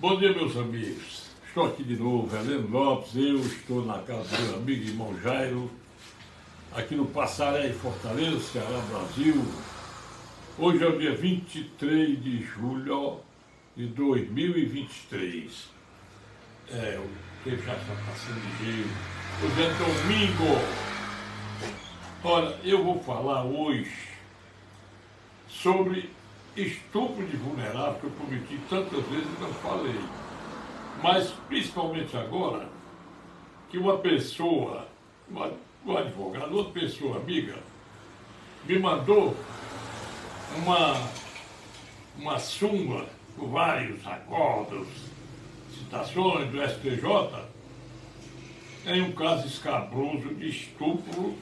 Bom dia, meus amigos. Estou aqui de novo, Heleno Lopes. Eu estou na casa do meu amigo irmão Jairo, aqui no Passaré, em Fortaleza, Ceará, Brasil. Hoje é o dia 23 de julho de 2023. O tempo já está passando ligeiro. Hoje é domingo. Olha, eu vou falar hoje sobre estupro de vulnerável, que eu prometi tantas vezes e não falei. Mas principalmente agora, que uma pessoa, um advogado, outra pessoa amiga, me mandou uma súmula com vários acordos, citações do STJ, em um caso escabroso de estupro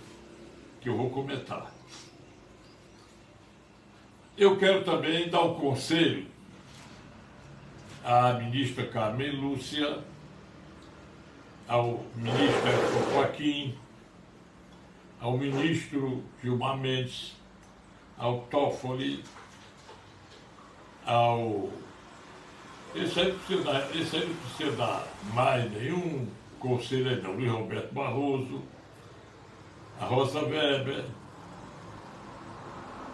que eu vou comentar. Eu quero também dar um conselho à ministra Carmen Lúcia, ao ministro Edson Fachin, ao ministro Gilmar Mendes, ao Toffoli, Esse aí não precisa dar mais nenhum conselho aí não, Luiz Roberto Barroso, a Rosa Weber,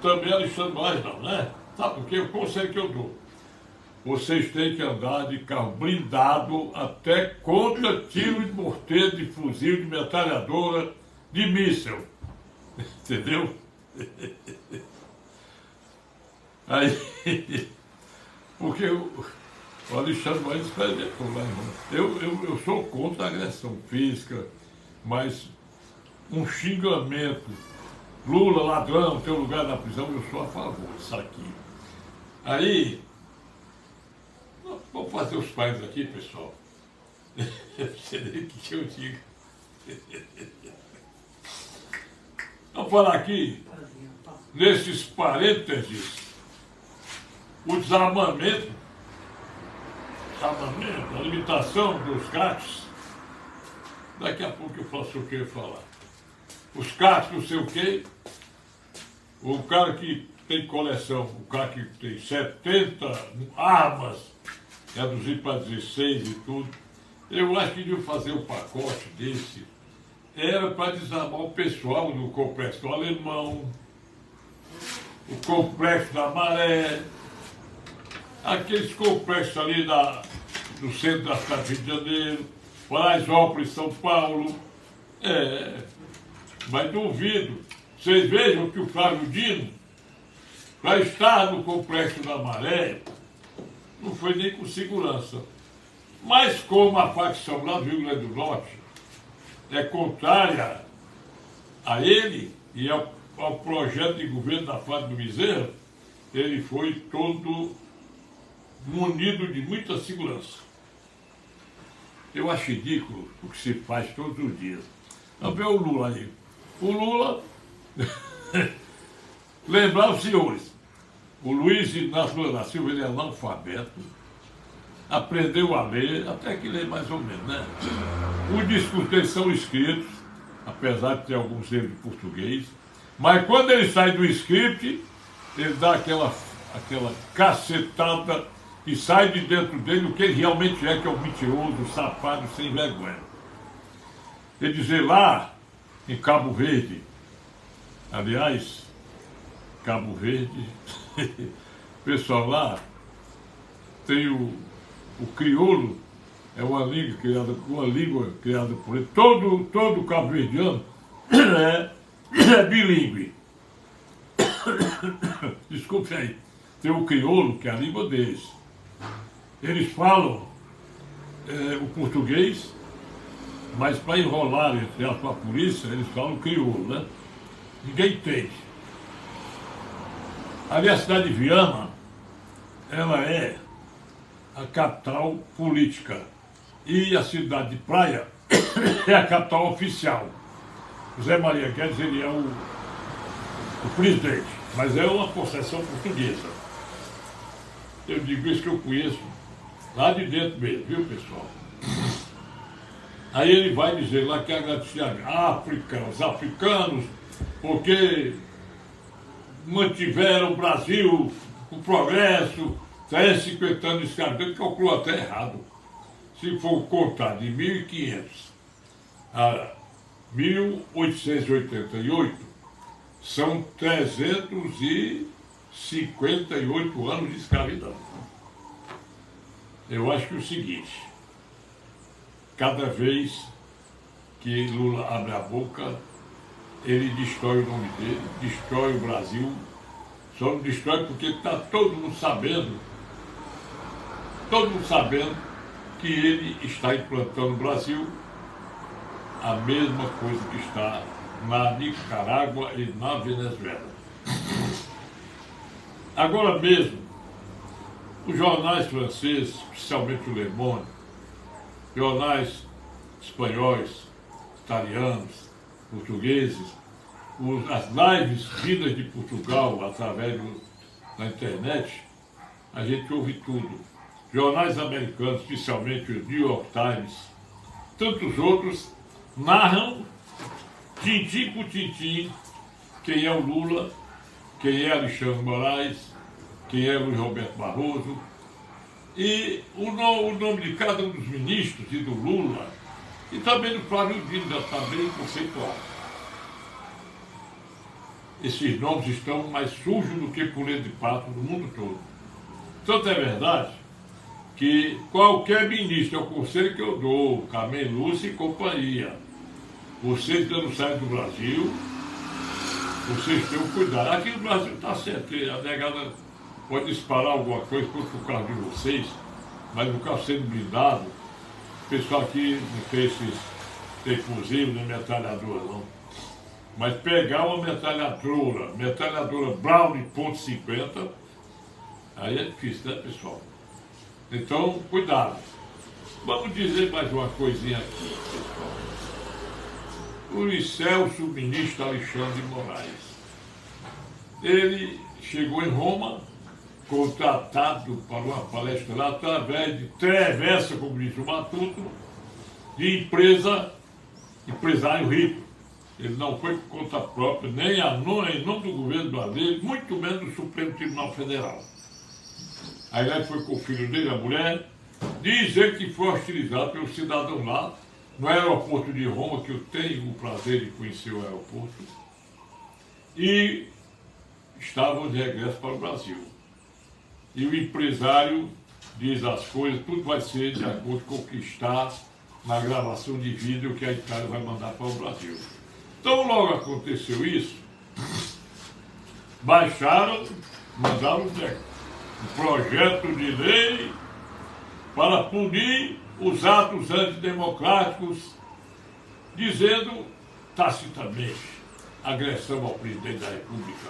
também Alexandre Moraes não, né? Sabe por quê? O conselho que eu dou: vocês têm que andar de carro blindado até contra tiro de morteiro, de fuzil, de metralhadora, de míssil. Entendeu? Aí, porque o Alexandre Moraes experimentou lá, irmão. Eu sou contra a agressão física, mas um xingamento, Lula, ladrão, tem lugar na prisão, eu sou a favor disso aqui. Aí, vamos fazer os pais aqui, pessoal. Eu não sei nem o que eu digo. Vamos falar aqui, nesses parênteses, o desarmamento, a limitação dos CACs. Daqui a pouco eu faço o que eu ia falar. Os CACs, não sei o quê. O cara que tem coleção, o cara que tem 70 armas, reduzir para 16 e tudo. Eu acho que deviam fazer um pacote desse. Era para desarmar o pessoal do Complexo do Alemão, o Complexo da Maré, aqueles complexos ali no centro da cidade do Rio de Janeiro, Paraisópolis, São Paulo. Mas duvido. Vocês vejam que o Flávio Dino, para estar no Complexo da Maré, não foi nem com segurança. Mas como a facção lá do Rio Grande do Norte é contrária a ele e ao projeto de governo da Fátima Bezerra, ele foi todo munido de muita segurança. Eu acho ridículo o que se faz todos os dias. Vamos ver o Lula aí. O Lula, lembrar os senhores, o Luiz Inácio Lula da Silva, ele é analfabeto, aprendeu a ler, até que lê mais ou menos, né? Os discursos dele são escritos, apesar de ter alguns erros de português, mas quando ele sai do script, ele dá aquela cacetada e sai de dentro dele o que ele realmente é, que é um mentiroso, safado, sem vergonha. Ele dizer lá, em Cabo Verde, aliás, Cabo Verde, pessoal lá, tem o crioulo, é uma língua criada por ele. Todo cabo-verdiano é bilíngue. Desculpe aí. Tem o crioulo, que é a língua deles. Eles falam o português, mas para enrolar entre a polícia, eles falam crioulo, né? Ninguém entende. Ali a cidade de Viana, ela é a capital política. E a cidade de Praia é a capital oficial. José Maria Guedes, ele é o presidente, mas é uma possessão portuguesa. Eu digo isso que eu conheço lá de dentro mesmo, viu, pessoal? Aí ele vai dizer lá que agradecer a África, os africanos, porque mantiveram o Brasil, o progresso, 350 anos de escravidão, ele calculou até errado. Se for contar de 1500 a 1888, são 358 anos de escravidão. Eu acho que é o seguinte, cada vez que Lula abre a boca, ele destrói o nome dele, destrói o Brasil, só não destrói porque está todo mundo sabendo que ele está implantando no Brasil a mesma coisa que está na Nicarágua e na Venezuela. Agora mesmo, os jornais franceses, especialmente o Le Monde, jornais espanhóis, italianos, portugueses, as lives vindas de Portugal através da internet, a gente ouve tudo. Jornais americanos, especialmente o New York Times, tantos outros, narram, tintim por tintim, quem é o Lula, quem é Alexandre Moraes, quem é Luiz Roberto Barroso, e o nome de cada um dos ministros e do Lula, e também do Flávio Dino, já está bem conceituado. Esses nomes estão mais sujos do que purê de pato no mundo todo. Tanto é verdade que qualquer ministro, é o conselho que eu dou, Carmen Lúcia e companhia, vocês que não saem do Brasil, vocês tenham cuidado. Aqui no Brasil está certo, a negada pode disparar alguma coisa contra o carro de vocês, mas o carro sendo blindado, o pessoal aqui não tem fuzil nem metralhadora não. Mas pegar uma metralhadora Brown .50, aí é difícil, né, pessoal? Então, cuidado. Vamos dizer mais uma coisinha aqui, pessoal. O Celso, ministro Alexandre de Moraes, ele chegou em Roma, contratado para uma palestra lá, através de travessa, como diz o Matuto, de empresário rico. Ele não foi por conta própria, nem em nome do governo brasileiro, muito menos do Supremo Tribunal Federal. Aí ele foi com o filho dele, a mulher, dizer que foi hostilizado pelo cidadão lá, no aeroporto de Roma, que eu tenho o prazer de conhecer o aeroporto, e estavam de regresso para o Brasil. E o empresário diz as coisas, tudo vai ser de acordo com o que está na gravação de vídeo que a Itália vai mandar para o Brasil. Então logo aconteceu isso, mandaram um projeto de lei para punir os atos antidemocráticos, dizendo tacitamente agressão ao presidente da República,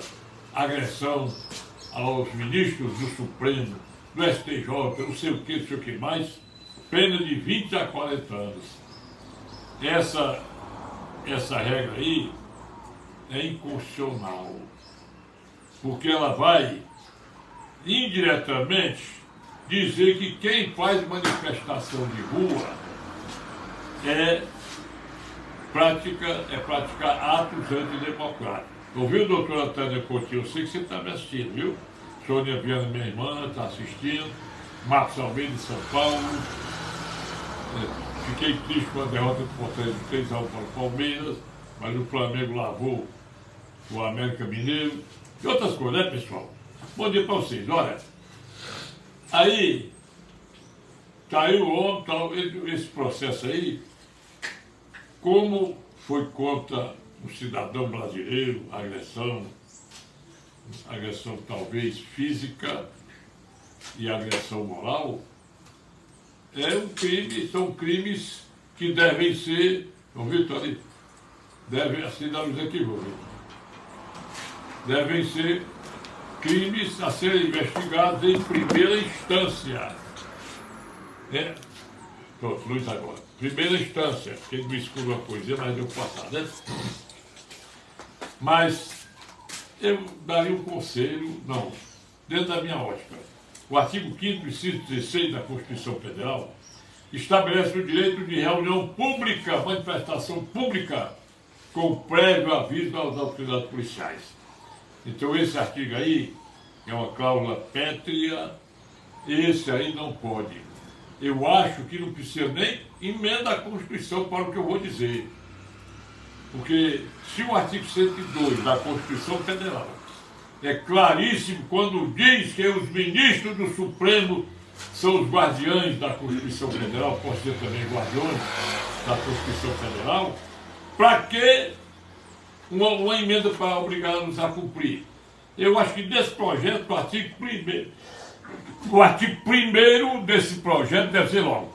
agressão aos ministros do Supremo, do STJ, não sei o que mais, pena de 20 a 40 anos. Essa regra aí é inconstitucional, porque ela vai indiretamente dizer que quem faz manifestação de rua é praticar atos antidemocráticos. Ouviu, doutora Tânia Coutinho? Eu sei que você está me assistindo, viu? Sônia Viana, minha irmã, está assistindo. Marcos Almeida, de São Paulo. Fiquei triste com a derrota do Fortaleza de 3 a 1 para o Palmeiras, mas o Flamengo lavou o América Mineiro. E outras coisas, né, pessoal? Bom dia para vocês. Olha, aí, caiu ontem esse processo aí, como foi contra o cidadão brasileiro, agressão talvez física e agressão moral, é um crime, são crimes que devem ser, João Vitor ali, devem assinar os equívocos, devem ser crimes a serem investigados em primeira instância. Pronto, Luiz agora. Primeira instância, quem me escreve uma coisinha, mas deu passar, né? Mas eu daria um conselho, não, dentro da minha ótica. O artigo 5º, inciso 16 da Constituição Federal estabelece o direito de reunião pública, manifestação pública, com prévio aviso às autoridades policiais. Então esse artigo aí é uma cláusula pétrea esse aí não pode. Eu acho que não precisa nem emenda à Constituição para o que eu vou dizer. Porque se o artigo 102 da Constituição Federal é claríssimo quando diz que os ministros do Supremo são os guardiães da Constituição Federal, pode ser também guardiões da Constituição Federal, para que uma emenda para obrigá-los a cumprir? Eu acho que desse projeto, o artigo 1º desse projeto deve ser logo: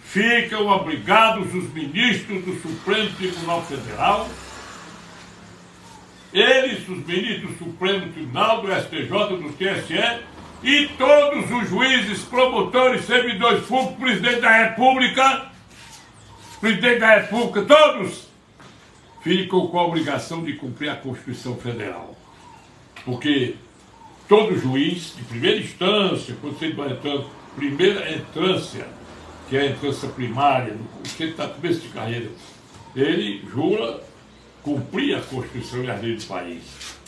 ficam obrigados os ministros do Supremo Tribunal Federal, eles, os ministros do Supremo Tribunal, do STJ, do TSE, e todos os juízes, promotores, servidores públicos, presidente da República, todos ficam com a obrigação de cumprir a Constituição Federal. Porque todo juiz, de primeira instância, quando você vai entrando, primeira entrância, que é a entrância primária, você está no começo de carreira, ele jura cumprir a Constituição e as leis do país.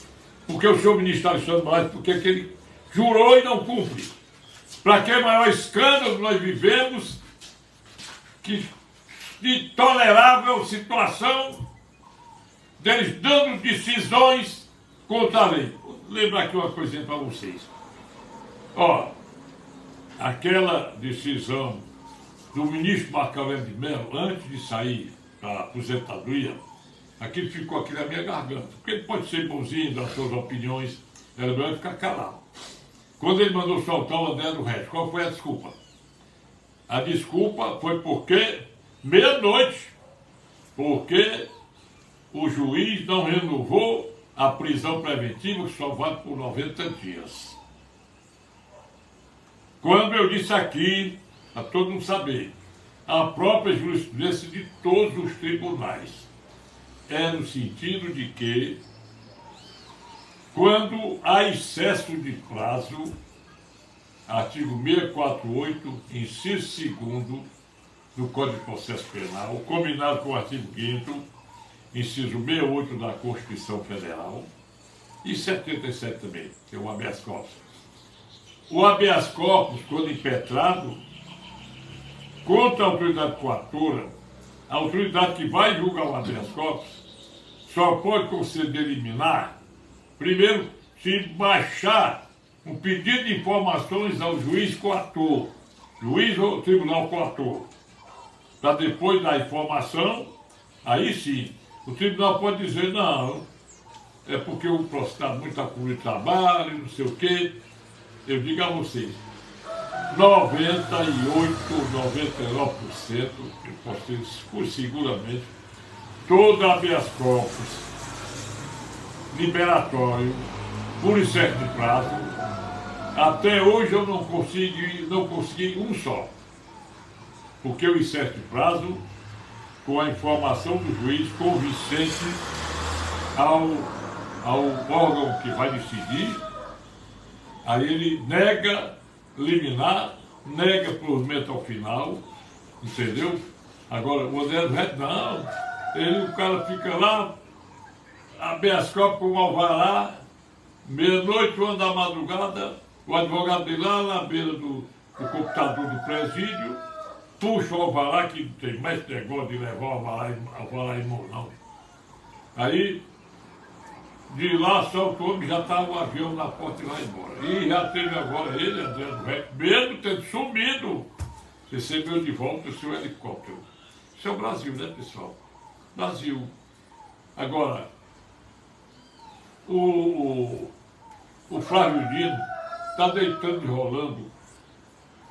Porque o senhor ministro Alexandre Moraes, porque que ele jurou e não cumpre? Para que maior escândalo nós vivemos, que de tolerável situação deles dando decisões contra a lei. Vou lembrar aqui uma coisinha para vocês. Ó, aquela decisão do ministro Marco Aurélio de Mello, antes de sair da aposentadoria, aquilo ficou aqui na minha garganta. Porque ele pode ser bonzinho, dar suas opiniões, era melhor ficar calado. Quando ele mandou soltar o André do Resto, qual foi a desculpa? A desculpa foi porque, meia-noite, porque o juiz não renovou a prisão preventiva, que só vale por 90 dias. Quando eu disse aqui, para todo mundo saber, a própria jurisprudência de todos os tribunais é no sentido de que, quando há excesso de prazo, artigo 648, inciso 2º do Código de Processo Penal, combinado com o artigo 5º, inciso 68 da Constituição Federal, e 77 também, que é o habeas corpus. O habeas corpus, quando impetrado, contra a autoridade coatora, a autoridade que vai julgar o habeas corpus só pode conceder liminar, primeiro, se baixar um pedido de informações ao juiz coator, juiz ou tribunal coator, para depois da informação, aí sim, o tribunal pode dizer: não, é porque o processado muito acúmulo de trabalho, não sei o quê. Eu digo a vocês, 98, 99%, eu posso dizer seguramente, todo habeas corpus liberatório, por excesso de prazo, até hoje eu não consegui um só. Porque o excesso de prazo, com a informação do juiz convincente ao órgão que vai decidir, aí ele nega liminar, nega provimento ao final, entendeu? Agora, o André do Resto, não, o cara fica lá, habeas corpus com o alvará, meia-noite, 1 da madrugada, o advogado dele lá na beira do computador do presídio, puxa o alvará, que não tem mais negócio de levar o alvará em mão, não. Aí, de lá saltou, já estava o avião na porta e vai embora. E já teve agora ele, André do Resto, mesmo tendo sumido, recebeu de volta o seu helicóptero. Isso é o Brasil, né, pessoal? Brasil. Agora, o Flávio Dino está deitando e rolando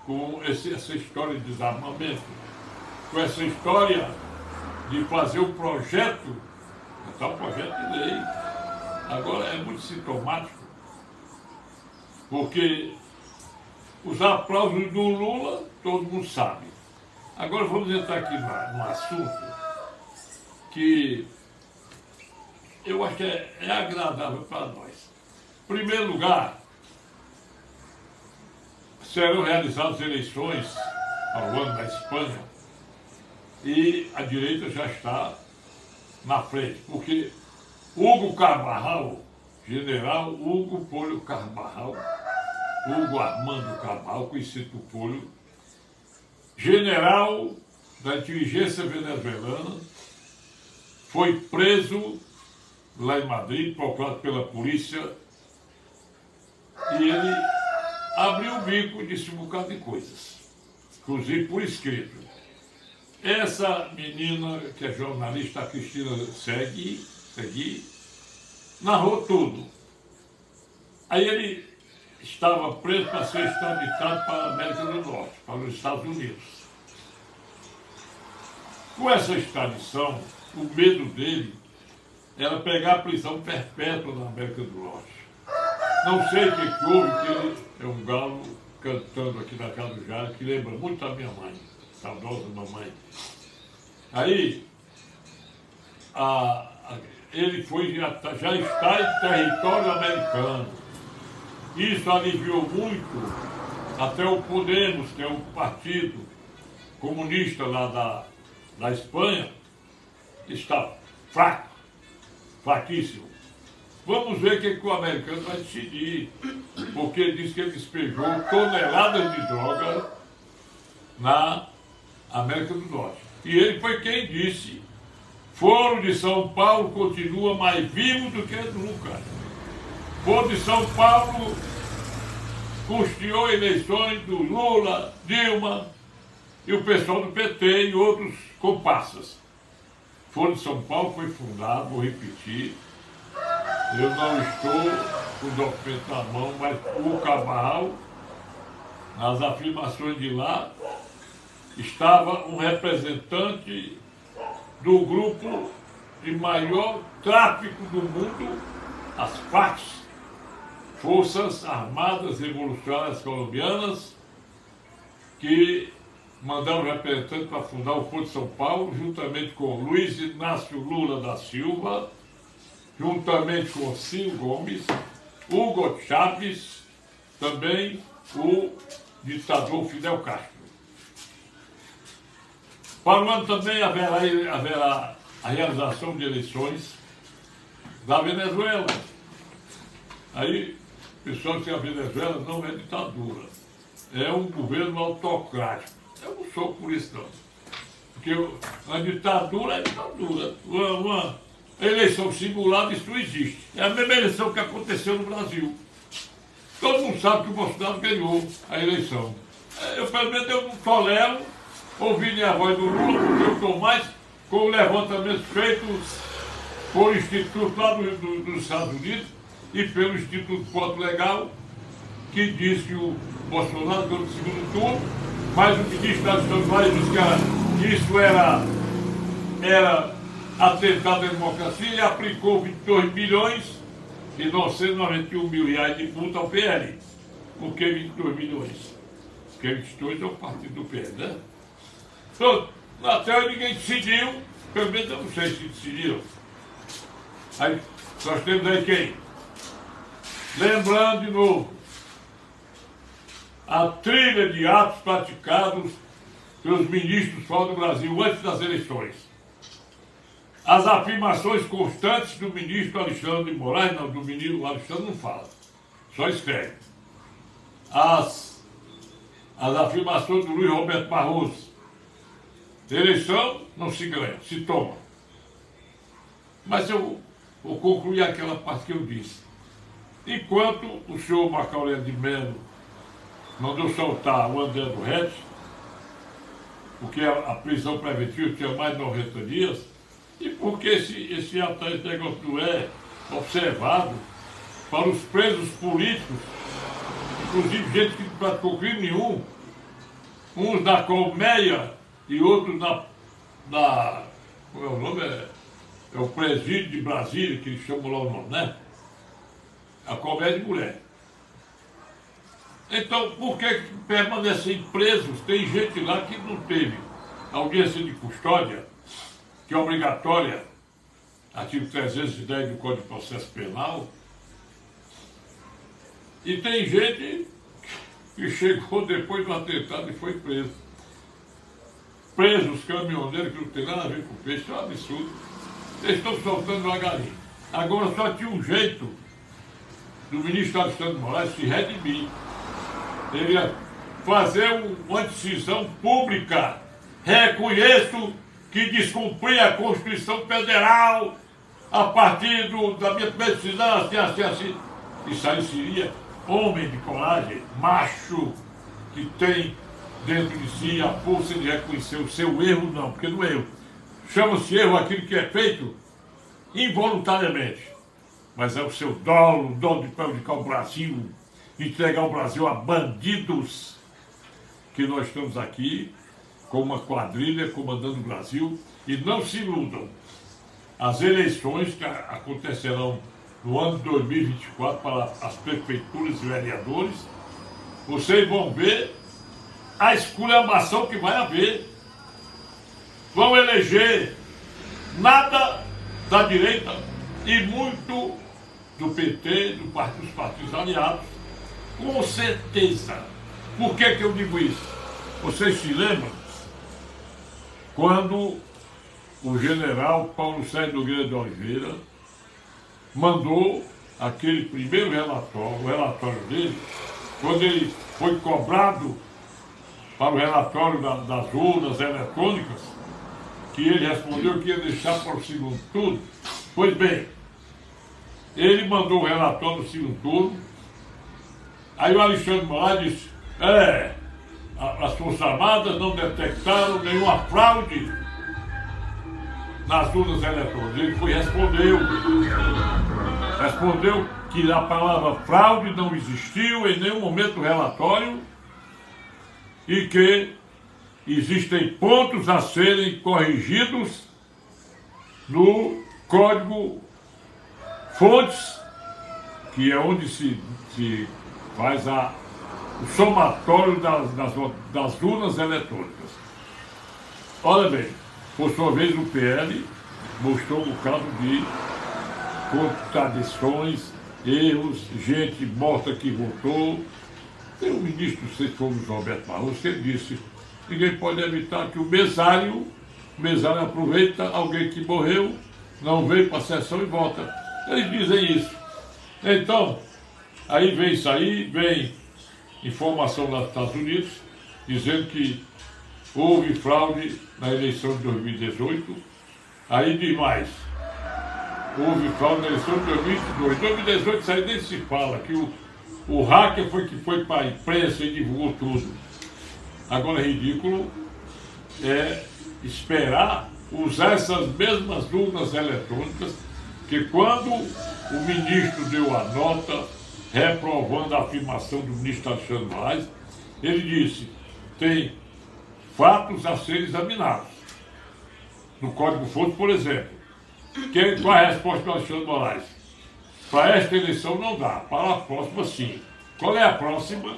com essa história de desarmamento, com essa história de fazer o projeto, botar o projeto de lei. Agora é muito sintomático, porque os aplausos do Lula, todo mundo sabe. Agora vamos entrar aqui num assunto que eu acho que é agradável para nós. Em primeiro lugar, serão realizadas eleições ao ano na Espanha e a direita já está na frente, porque Hugo Carvajal, general Hugo Polio Carvajal, Hugo Armando Cabral, conhecido por Folho, general da inteligência venezuelana, foi preso lá em Madrid, procurado pela polícia, e ele abriu o bico e disse um bocado de coisas, inclusive por escrito. Essa menina, que é jornalista, a Cristina Segui, narrou tudo. Aí ele estava preso para ser extraditado para a América do Norte, para os Estados Unidos. Com essa extradição, o medo dele era pegar a prisão perpétua na América do Norte. Não sei o que houve, que ele é um galo cantando aqui na casa do Jara, que lembra muito da minha mãe, saudosa mamãe. Aí, ele já está em território americano. Isso aliviou muito até o Podemos, que é um partido comunista lá da Espanha, está fraco, fraquíssimo. Vamos ver o que o americano vai decidir, porque ele diz que ele despejou toneladas de droga na América do Norte. E ele foi quem disse: Foro de São Paulo continua mais vivo do que nunca. Foro de São Paulo custeou eleições do Lula, Dilma e o pessoal do PT e outros comparsas. Foro de São Paulo foi fundado, vou repetir, eu não estou com o documento na mão, mas o Cabral, nas afirmações de lá, estava um representante do grupo de maior tráfico do mundo, as FARC, Forças Armadas Revolucionárias Colombianas, que mandaram representantes para fundar o Foro de São Paulo, juntamente com Luiz Inácio Lula da Silva, juntamente com Ciro Gomes, Hugo Chávez, também o ditador Fidel Castro. Para o ano também haverá a realização de eleições da Venezuela. Aí, o pessoal diz que a Venezuela não é ditadura, é um governo autocrático. Eu não sou por isso não. Porque a ditadura é ditadura. Uma eleição simulada, isso não existe. É a mesma eleição que aconteceu no Brasil. Todo mundo sabe que o Bolsonaro ganhou a eleição. Eu, pelo menos, eu não tolero ouvir a voz do Lula, porque eu estou mais com o levantamento feito por instituto lá dos Estados Unidos e pelo Instituto Porto Legal, que diz que o Bolsonaro ganhou no segundo turno, mas o ministro da Estaduais disse que isso era atentado à democracia e aplicou 22 milhões e 991 mil reais de multa ao PL. Por que 22 milhões? Porque 22 é o partido do PL, né? Então, até hoje ninguém decidiu, pelo menos eu não sei se decidiram. Aí, nós temos aí quem? Lembrando de novo, a trilha de atos praticados pelos ministros fora do Brasil antes das eleições. As afirmações constantes do ministro Alexandre de Moraes, não, do ministro Alexandre não fala, só escreve. As afirmações do Luiz Roberto Barroso. Eleição não se ganha, se toma. Mas eu vou concluir aquela parte que eu disse. Enquanto o senhor Macaulay de Mello mandou soltar o André do Rete, porque a prisão preventiva tinha mais de 90 dias, e porque esse negócio não é observado para os presos políticos, inclusive gente que não praticou crime nenhum, uns na colmeia e outros como é o nome? É o presídio de Brasília, que eles chamam lá o nome, né? A colmeia de mulher. Então, por que permanecem presos? Tem gente lá que não teve audiência de custódia, que é obrigatória, artigo 310 do Código de Processo Penal. E tem gente que chegou depois do atentado e foi preso. Presos, caminhoneiros, que não tem nada a ver com peixe, isso é um absurdo. Eles estão soltando devagarinho. Agora só tinha um jeito do ministro Alexandre de Moraes se redimir. Ele ia fazer uma decisão pública. Reconheço que descumpri a Constituição Federal a partir da minha decisão, assim. Isso aí seria homem de coragem, macho, que tem dentro de si a força de reconhecer o seu erro, não, porque não é erro. Chama-se erro aquilo que é feito involuntariamente. Mas é o seu dolo de prejudicar o Brasil, entregar o Brasil a bandidos, que nós estamos aqui com uma quadrilha comandando o Brasil. E não se iludam, as eleições que acontecerão no ano de 2024 para as prefeituras e vereadores, vocês vão ver a esculhambação que vai haver. Vão eleger nada da direita e muito do PT, dos partidos aliados, com certeza. Por que eu digo isso? Vocês se lembram quando o general Paulo Sérgio Nogueira de Oliveira mandou aquele primeiro relatório, o relatório dele, quando ele foi cobrado para o relatório das urnas eletrônicas, que ele respondeu que ia deixar para o segundo turno. Pois bem, ele mandou o relatório no segundo turno, aí o Alexandre Moraes disse, as Forças Armadas não detectaram nenhuma fraude nas urnas eletrônicas. Ele respondeu que a palavra fraude não existiu em nenhum momento do relatório e que existem pontos a serem corrigidos no código fontes, que é onde se faz o somatório das urnas eletrônicas. Olha bem, por sua vez o PL mostrou um bocado de contradições, erros, gente morta que votou. Tem um ministro, não sei se foi o Roberto Barroso, que ele disse, ninguém pode evitar que o mesário aproveita alguém que morreu, não veio para a sessão e volta. Eles dizem isso. Então, aí vem isso aí, vem informação dos Estados Unidos, dizendo que houve fraude na eleição de 2018. Aí diz mais, houve fraude na eleição de 2022. Em 2018 isso aí nem se fala, que o hacker foi que foi para a imprensa e divulgou tudo. Agora, ridículo é esperar usar essas mesmas urnas eletrônicas, que quando o ministro deu a nota reprovando a afirmação do ministro Alexandre Moraes, ele disse, tem fatos a serem examinados. No Código-Fontes, por exemplo. Qual é a resposta do Alexandre Moraes? Para esta eleição não dá, para a próxima sim. Qual é a próxima?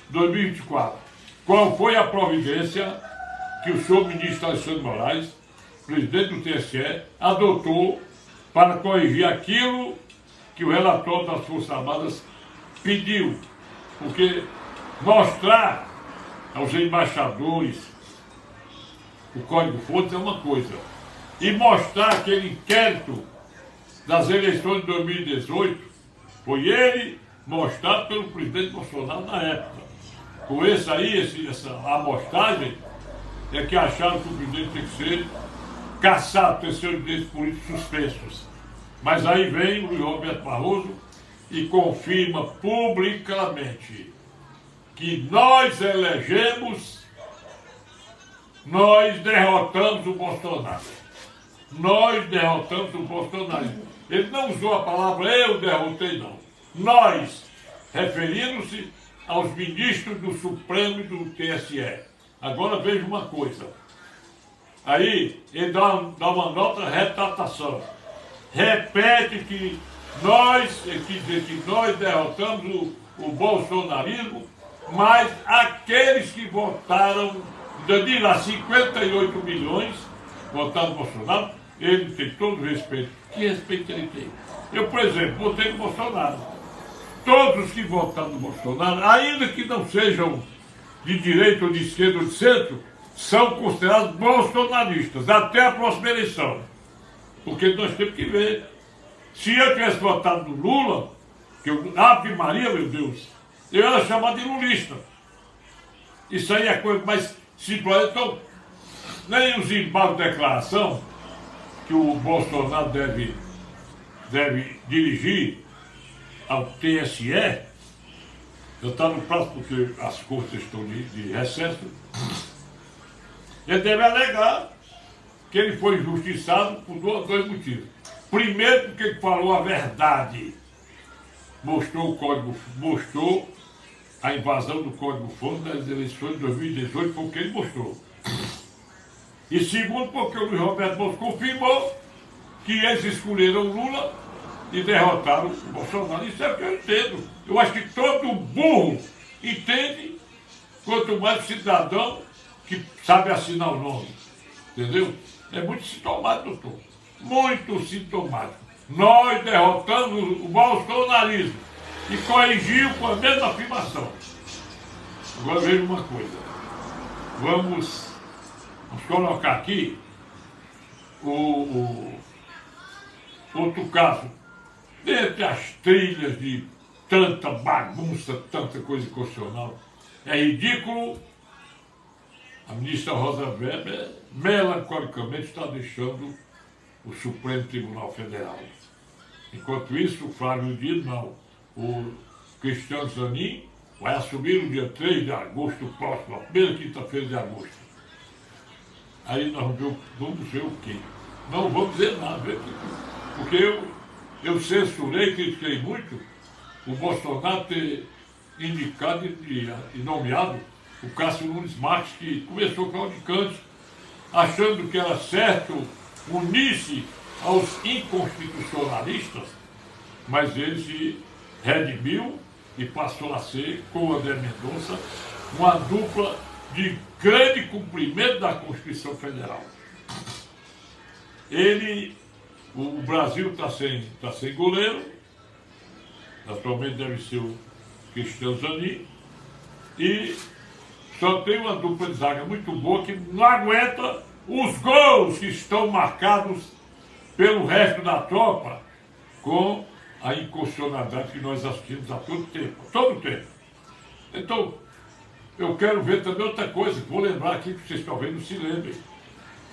2024. Qual foi a providência que o senhor ministro Alexandre Moraes, presidente do TSE, adotou para corrigir aquilo que o relatório das Forças Armadas pediu? Porque mostrar aos embaixadores o Código-Fontes é uma coisa, e mostrar aquele inquérito das eleições de 2018 foi ele mostrado pelo presidente Bolsonaro na época. Com essa amostragem é que acharam que o presidente tem que ser caçado, ter seus direitos políticos suspensos. Mas aí vem o Roberto Barroso e confirma publicamente que nós derrotamos o Bolsonaro. Nós derrotamos o Bolsonaro. Ele não usou a palavra eu derrotei, não. Nós, referindo-se aos ministros do Supremo e do TSE. Agora veja uma coisa. Aí ele dá uma nota de retratação. Repete que nós derrotamos o bolsonarismo, mas aqueles que votaram, de lá 58 milhões votaram no Bolsonaro, ele tem todo o respeito. Que respeito ele tem? Eu, por exemplo, votei no Bolsonaro. Todos os que votaram no Bolsonaro, ainda que não sejam de direita ou de esquerda ou de centro, são considerados bolsonaristas, até a próxima eleição. Porque nós temos que ver. Se eu tivesse votado no Lula, que eu, Ave Maria, meu Deus, eu era chamado de lulista. Isso aí é a coisa mais simples. Então, nem os embargos de declaração que o Bolsonaro deve dirigir ao TSE, já está no prazo porque as cortes estão de recesso, ele deve alegar que ele foi injustiçado por dois motivos. Primeiro, porque ele falou a verdade, mostrou a invasão do Código-Fonte das eleições de 2018, foi o que ele mostrou. E segundo, porque o Luiz Roberto Moura confirmou que eles escolheram Lula e derrotaram o Bolsonaro. Isso é o que eu entendo. Eu acho que todo burro entende, quanto mais o cidadão que sabe assinar o nome. Entendeu? É muito sintomático, doutor. Muito sintomático. Nós derrotamos o bolsonarismo e corrigiu com a mesma afirmação. Agora veja uma coisa. Vamos colocar aqui outro caso. Dentre as trilhas de tanta bagunça, tanta coisa inconstitucional, é ridículo. A ministra Rosa Weber melancolicamente está deixando o Supremo Tribunal Federal. Enquanto isso, o Flávio Dino não. O Cristiano Zanin vai assumir no dia 3 de agosto próximo, a primeira quinta-feira de agosto. Aí nós vamos ver o quê? Não vamos dizer nada, porque eu censurei, critiquei muito o Bolsonaro ter indicado e nomeado o Cássio Nunes Marques, que começou claudicante, achando que era certo unir-se aos inconstitucionalistas, mas ele se redimiu e passou a ser, com o André Mendonça, uma dupla de grande cumprimento da Constituição Federal. O Brasil está sem goleiro, atualmente deve ser o Cristiano Zanin, e só tem uma dupla de zaga muito boa que não aguenta os gols que estão marcados pelo resto da tropa com a inconstitucionalidade que nós assistimos a todo tempo. Então, eu quero ver também outra coisa, vou lembrar aqui que vocês talvez não se lembrem.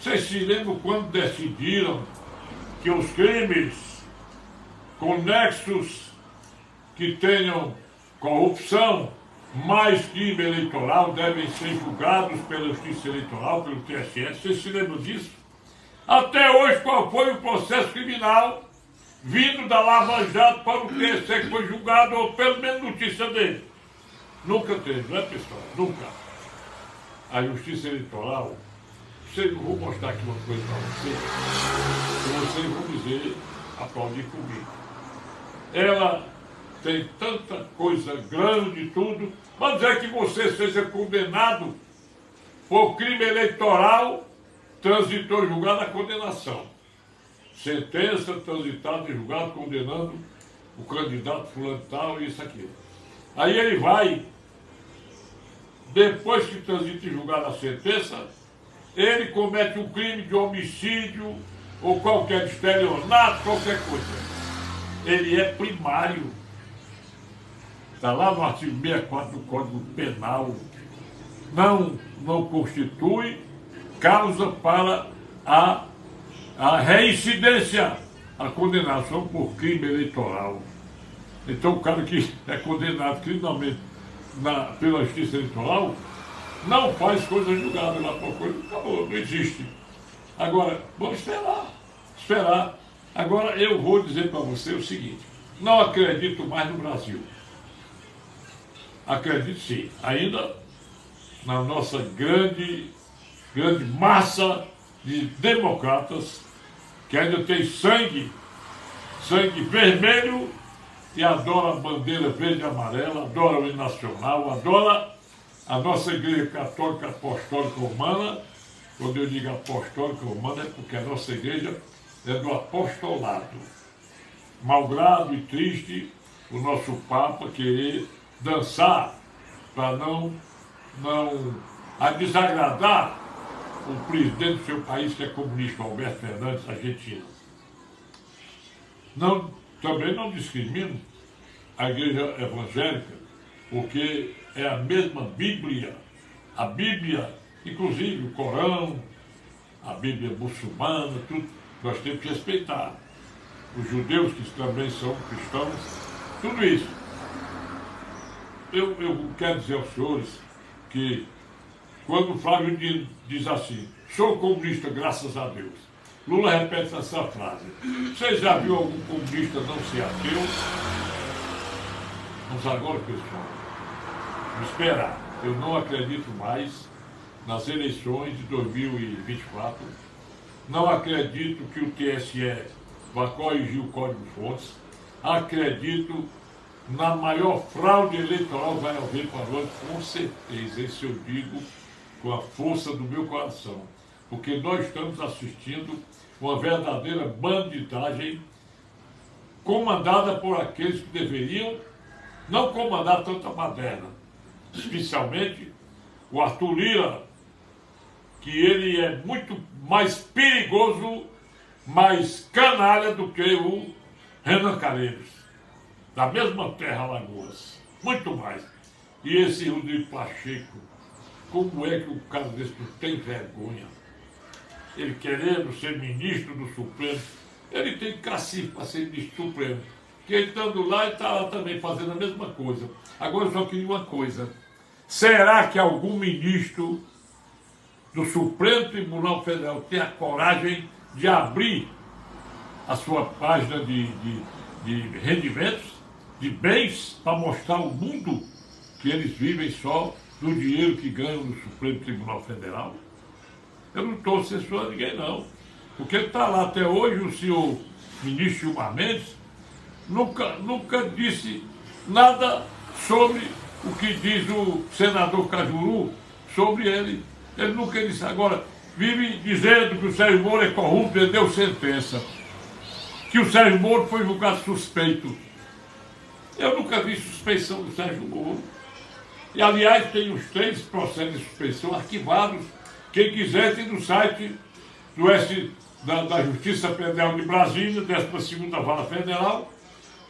Vocês se lembram quando decidiram que os crimes conexos que tenham corrupção mais crime eleitoral devem ser julgados pela Justiça Eleitoral, pelo TSE? Vocês se lembram disso? Até hoje, qual foi o processo criminal vindo da Lava Jato para o TSE que foi julgado, ou pelo menos notícia dele? Nunca teve, não é, pessoal? Nunca. A Justiça Eleitoral, vou mostrar aqui uma coisa para vocês, que vocês vão dizer, aplaudir comigo. Ela tem tanta coisa grande e tudo, mas dizer que você seja condenado por crime eleitoral, transitou em julgado a condenação. Sentença transitada em julgado condenando o candidato fulano tal e isso aqui. Aí ele vai, depois que transita em julgado a sentença, ele comete um crime de homicídio ou qualquer estelionato, qualquer coisa. Ele é primário. Está lá no artigo 64 do Código Penal. Não constitui causa para a reincidência, a condenação por crime eleitoral. Então o cara que é condenado criminalmente pela Justiça Eleitoral não faz coisa julgada lá por coisa, acabou, não existe. Agora, vamos esperar. Agora eu vou dizer para você o seguinte, não acredito mais no Brasil. Acredito sim, ainda na nossa grande massa de democratas que ainda tem sangue vermelho e adora a bandeira verde e amarela, adora o hino nacional, adora a nossa Igreja Católica Apostólica Romana. Quando eu digo apostólica romana é porque a nossa igreja é do apostolado. Malgrado e triste o nosso Papa querer dançar para não desagradar o presidente do seu país, que é comunista, Alberto Fernandes, argentino. Também não discrimino a igreja evangélica, porque é a mesma Bíblia A Bíblia, inclusive o Corão, a Bíblia muçulmana, tudo, nós temos que respeitar. Os judeus, que também são cristãos, tudo isso. Eu quero dizer aos senhores que, quando o Flávio diz assim, sou comunista, graças a Deus, Lula repete essa frase. Você já viu algum comunista não ser ateu? Vamos agora, pessoal, esperar. Eu não acredito mais nas eleições de 2024. Não acredito que o TSE vai corrigir o Código-Fontes. Acredito na maior fraude eleitoral que vai haver para nós, com certeza. Isso eu digo com a força do meu coração. Porque nós estamos assistindo uma verdadeira bandidagem comandada por aqueles que deveriam não comandar tanta baderna. Especialmente o Arthur Lira, que ele é muito mais perigoso, mais canalha do que o Renan Calheiros, da mesma terra Alagoas, muito mais. E esse Rodrigo Pacheco, como é que o cara desse não tem vergonha? Ele querendo ser ministro do Supremo, ele tem cacife para ser ministro do Supremo, que ele estando lá e está lá também fazendo a mesma coisa. Agora eu só queria uma coisa: será que algum ministro do Supremo Tribunal Federal tem a coragem de abrir a sua página de rendimentos, de bens, para mostrar ao mundo que eles vivem só do dinheiro que ganham no Supremo Tribunal Federal? Eu não estou censurando ninguém, não. Porque está lá até hoje, o senhor ministro Gilmar Mendes nunca disse nada sobre o que diz o senador Cajuru sobre ele. Ele nunca disse. Agora, vive dizendo que o Sérgio Moro é corrupto e deu sentença. Que o Sérgio Moro foi julgado suspeito. Eu nunca vi suspeição do Sérgio Moro. E, aliás, tem uns 3 processos de suspeição arquivados. Quem quiser tem no site da Justiça Federal de Brasília, 12ª Vara Federal,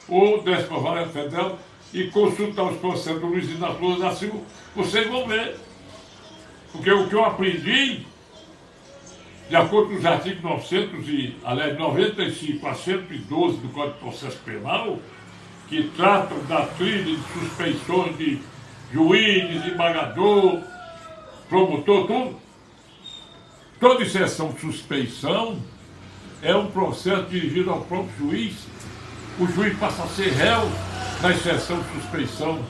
ou 10ª Vara Federal, e consultar os processos do Luiz Inácio Lula da Silva, vocês vão ver. Porque o que eu aprendi, de acordo com os artigos 95 a 112 do Código de Processo Penal, que tratam da trilha de suspeições de juiz, desembargador, promotor, tudo. Toda exceção de suspeição é um processo dirigido ao próprio juiz. O juiz passa a ser réu na exceção de suspeição.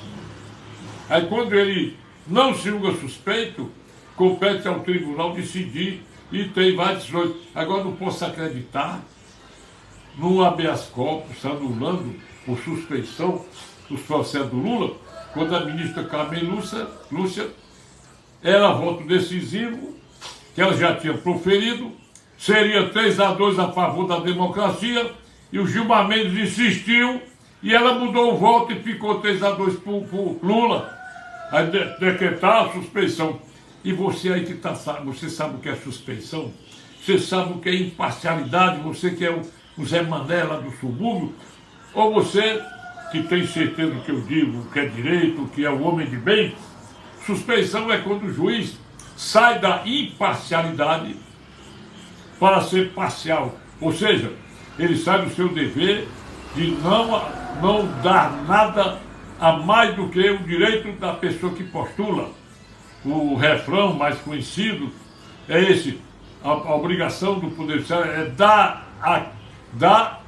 Aí, quando ele não se julga suspeito, compete ao tribunal decidir, e tem vários outros. Agora, não posso acreditar num habeas corpus anulando por suspeição os processos do Lula, quando a ministra Carmen Lúcia era voto decisivo, que ela já tinha proferido, seria 3-2 a favor da democracia, e o Gilmar Mendes insistiu, e ela mudou o voto e ficou 3-2 por Lula. Aí decretar a suspeição. E você aí que está, você sabe o que é suspeição? Você sabe o que é imparcialidade? Você que é o Zé Mané lá do subúrbio? Ou você que tem certeza do que eu digo, que é direito, que é o homem de bem? Suspeição é quando o juiz sai da imparcialidade para ser parcial. Ou seja, ele sai do seu dever de não dar nada a mais do que o direito da pessoa que postula. O refrão mais conhecido é esse: a obrigação do Poder Judiciário é dar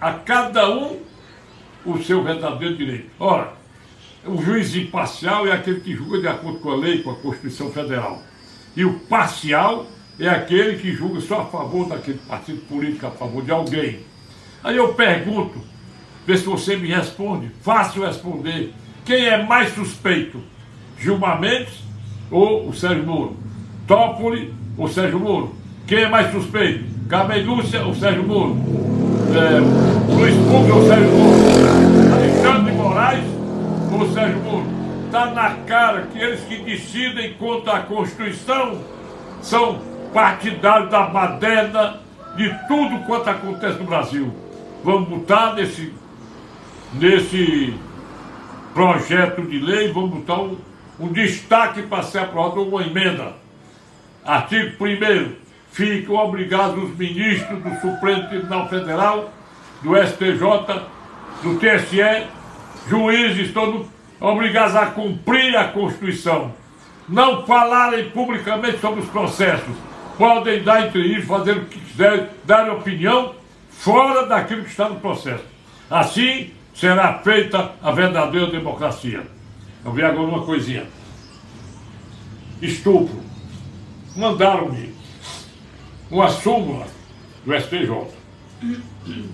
a cada um o seu verdadeiro direito. Ora, o juiz imparcial é aquele que julga de acordo com a lei, com a Constituição Federal. E o parcial é aquele que julga só a favor daquele partido político, a favor de alguém. Aí eu pergunto, vê se você me responde, fácil responder: quem é mais suspeito? Gilmar Mendes ou o Sérgio Moro? Toffoli ou Sérgio Moro? Quem é mais suspeito? Carmen Lúcia ou Sérgio Moro? Luiz Fux ou Sérgio Moro? Alexandre de Moraes ou Sérgio Moro? Está na cara que eles que decidem contra a Constituição são partidários da baderna de tudo quanto acontece no Brasil. Vamos botar nesse projeto de lei, vamos botar um destaque para ser aprovada uma emenda. Artigo 1º. Ficam obrigados os ministros do Supremo Tribunal Federal, do STJ, do TSE, juízes, todos obrigados a cumprir a Constituição. Não falarem publicamente sobre os processos. Podem dar entrevista, fazer o que quiserem, dar opinião fora daquilo que está no processo. Assim será feita a verdadeira democracia. Eu vi agora uma coisinha. Estupro. Mandaram-me uma súmula do STJ.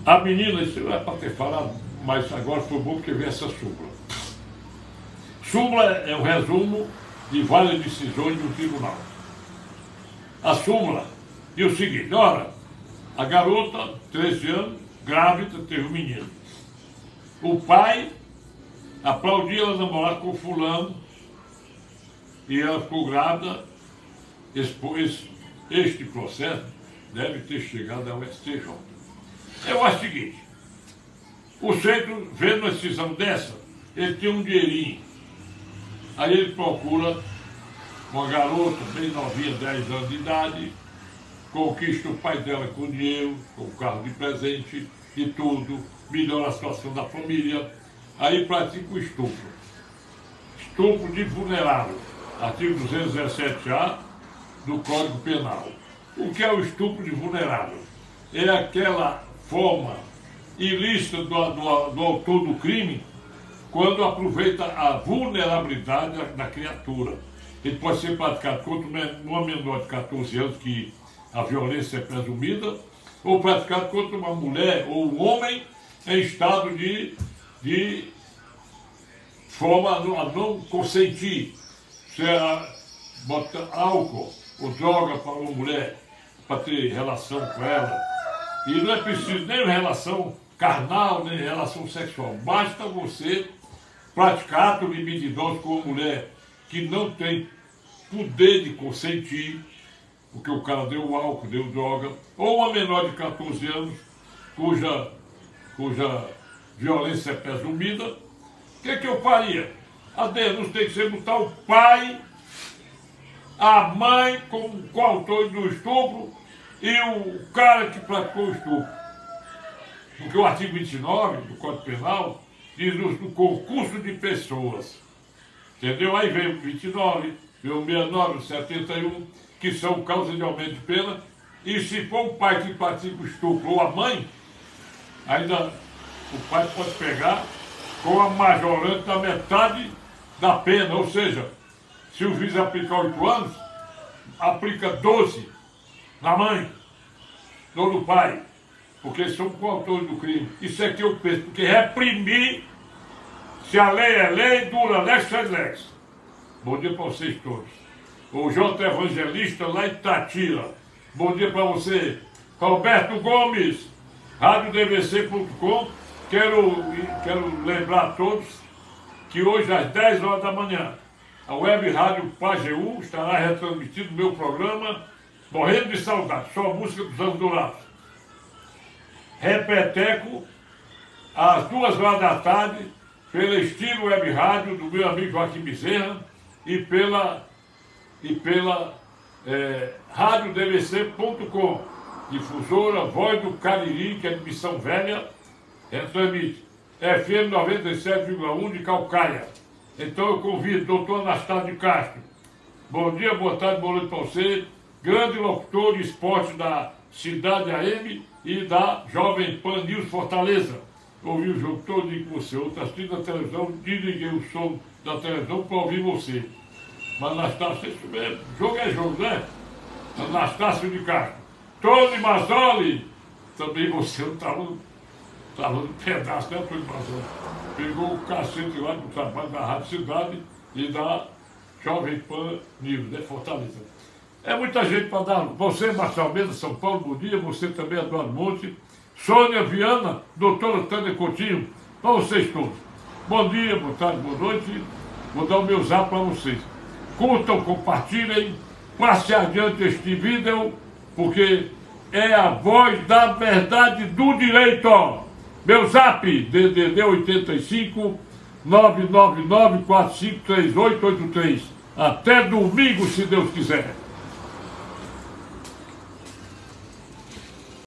A menina disse, não é para ter falado, mas agora foi bom porque veio essa súmula. Súmula é um resumo de várias decisões do tribunal. A súmula diz o seguinte, ora, a garota, 13 anos, grávida, teve um menino. O pai aplaudia ela namorar com o fulano e ela ficou grávida. Este processo deve ter chegado ao STJ. Eu acho o seguinte, o centro, vendo uma decisão dessa, ele tem um dinheirinho. Aí ele procura uma garota bem novinha, 10 anos de idade, conquista o pai dela com dinheiro, com carro de presente e tudo, melhora a situação da família, aí pratica o estupro. Estupro de vulnerável, artigo 217-A do Código Penal. O que é o estupro de vulnerável? É aquela forma ilícita do autor do crime quando aproveita a vulnerabilidade da criatura. Ele pode ser praticado contra uma menor de 14 anos, que a violência é presumida, ou praticado contra uma mulher ou um homem em estado de forma a não consentir. Você bota álcool ou droga para uma mulher, para ter relação com ela. E não é preciso nem relação carnal, nem relação sexual. Basta você praticar ato libidinoso com uma mulher que não tem poder de consentir, porque o cara deu álcool, deu droga, ou uma menor de 14 anos, cuja violência é presumida. O que eu faria? A denúncia tem que ser botar o pai, a mãe com o autor do estupro e o cara que praticou o estupro. Porque o artigo 29 do Código Penal diz do concurso de pessoas. Entendeu? Aí veio o 29, veio o 69, o 71, que são causas de aumento de pena. E se for o pai que pratica o estupro ou a mãe, ainda o pai pode pegar com a majorante da metade da pena. Ou seja, se o juiz aplicar 8 anos, aplica 12 na mãe, ou no pai, porque eles são coautores do crime. Isso é que eu penso, porque reprimir, se a lei é lei, dura lex sed lex. Bom dia para vocês todos. O J. Evangelista lá em Tatira. Bom dia para você. Roberto Gomes, radiodvc.com. Quero lembrar a todos que hoje às 10 horas da manhã, a Web Rádio Pajeú estará retransmitindo o meu programa Morrendo de Saudade, só a música dos anos dourados. Repeteco, às 2 horas da tarde, pela Estilo Web Rádio do meu amigo Joaquim Bezerra e pela radiodvc.com, difusora Voz do Cariri, que é de Missão Velha, retransmite FM 97,1 de Calcaia. Então eu convido o doutor Anastácio de Castro. Bom dia, boa tarde, boa noite para você. Grande locutor de esporte da Cidade AM e da Jovem Pan News Fortaleza. Ouvi o jogo todo com você. Eu assisti na televisão, desliguei o som da televisão para ouvir você. Mas Anastácio, isso mesmo. Jogo é jogo, né? Anastácio de Castro. Tony Mazzoli. Também você não estava no pedaço, né, Tony Mazzoli? Pegou o cacete lá do trabalho da Rádio Cidade e da Jovem Pan News, né, Fortaleza. É muita gente para dar. Você, Marcelo Almeida, São Paulo, bom dia. Você também, Eduardo Monte. Sônia Viana, doutora Tânia Coutinho. Para vocês todos. Bom dia, boa tarde, boa noite. Vou dar o meu zap para vocês. Curtam, compartilhem, passe adiante este vídeo, porque é a voz da verdade do direito. Meu zap, DDD 85 999-453883. Até domingo, se Deus quiser.